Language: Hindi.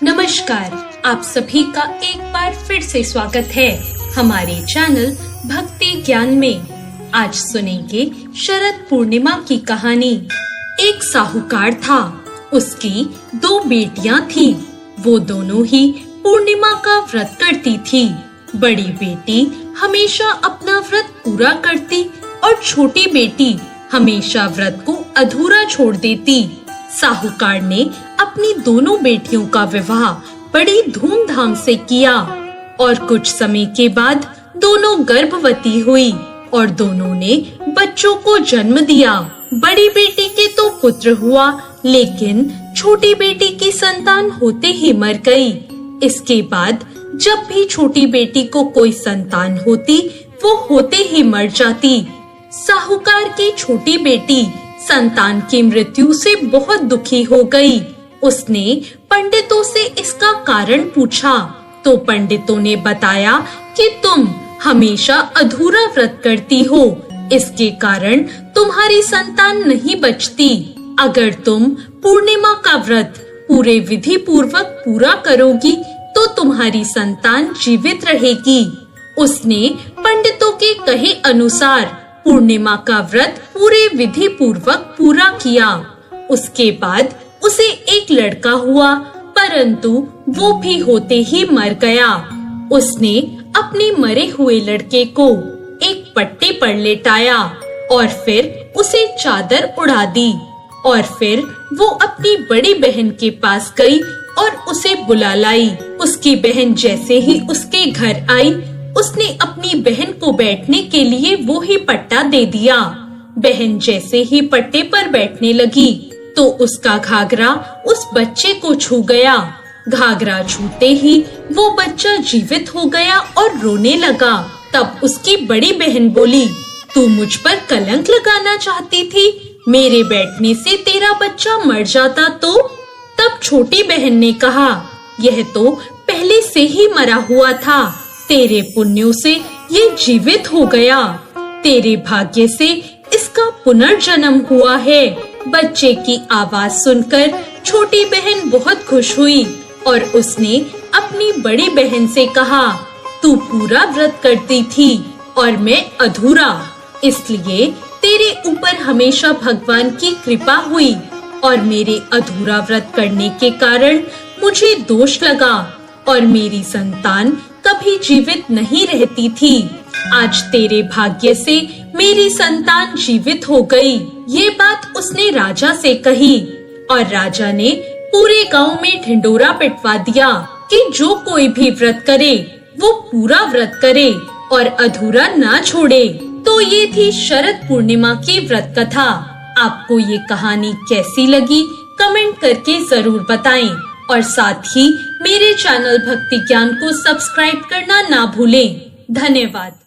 नमस्कार, आप सभी का एक बार फिर से स्वागत है हमारे चैनल भक्ति ज्ञान में। आज सुनेंगे शरद पूर्णिमा की कहानी। एक साहूकार था, उसकी 2 बेटियां थीं। वो दोनों ही पूर्णिमा का व्रत करती थी। बड़ी बेटी हमेशा अपना व्रत पूरा करती और छोटी बेटी हमेशा व्रत को अधूरा छोड़ देती। साहूकार ने अपनी दोनों बेटियों का विवाह बड़ी धूमधाम से किया और कुछ समय के बाद दोनों गर्भवती हुई और दोनों ने बच्चों को जन्म दिया। बड़ी बेटी के तो पुत्र हुआ, लेकिन छोटी बेटी की संतान होते ही मर गई। इसके बाद जब भी छोटी बेटी को कोई संतान होती, वो होते ही मर जाती। साहूकार की छोटी बेटी संतान की मृत्यु से बहुत दुखी हो गई। उसने पंडितों से इसका कारण पूछा, तो पंडितों ने बताया कि तुम हमेशा अधूरा व्रत करती हो, इसके कारण तुम्हारी संतान नहीं बचती। अगर तुम पूर्णिमा का व्रत पूरे विधि पूर्वक पूरा करोगी, तो तुम्हारी संतान जीवित रहेगी। उसने पंडितों के कहे अनुसार पूर्णिमा का व्रत पूरे विधि पूर्वक पूरा किया। उसके बाद उसे एक लड़का हुआ, परंतु वो भी होते ही मर गया। उसने अपने मरे हुए लड़के को एक पट्टे पर लेटाया और फिर उसे चादर उड़ा दी और फिर वो अपनी बड़ी बहन के पास गई और उसे बुला लाई। उसकी बहन जैसे ही उसके घर आई, उसने अपनी बहन को बैठने के लिए वो ही पट्टा दे दिया। बहन जैसे ही पट्टे पर बैठने लगी, तो उसका घाघरा उस बच्चे को छू गया। घाघरा छूते ही वो बच्चा जीवित हो गया और रोने लगा। तब उसकी बड़ी बहन बोली, तू मुझ पर कलंक लगाना चाहती थी, मेरे बैठने से तेरा बच्चा मर जाता तो? तब छोटी बहन ने कहा, यह तो पहले से ही मरा हुआ था, तेरे पुण्यों से ये जीवित हो गया। तेरे भाग्य से इसका पुनर्जन्म हुआ है। बच्चे की आवाज सुनकर छोटी बहन बहुत खुश हुई और उसने अपनी बड़ी बहन से कहा, तू पूरा व्रत करती थी और मैं अधूरा, इसलिए तेरे ऊपर हमेशा भगवान की कृपा हुई और मेरे अधूरा व्रत करने के कारण मुझे दोष लगा और मेरी संतान कभी जीवित नहीं रहती थी। आज तेरे भाग्य से मेरी संतान जीवित हो गई। ये बात उसने राजा से कही और राजा ने पूरे गांव में ढिंडोरा पिटवा दिया कि जो कोई भी व्रत करे वो पूरा व्रत करे और अधूरा ना छोड़े। तो ये थी शरद पूर्णिमा की व्रत कथा। आपको ये कहानी कैसी लगी, कमेंट करके जरूर बताएं और साथ ही मेरे चैनल भक्ति ज्ञान को सब्सक्राइब करना ना भूलें। धन्यवाद।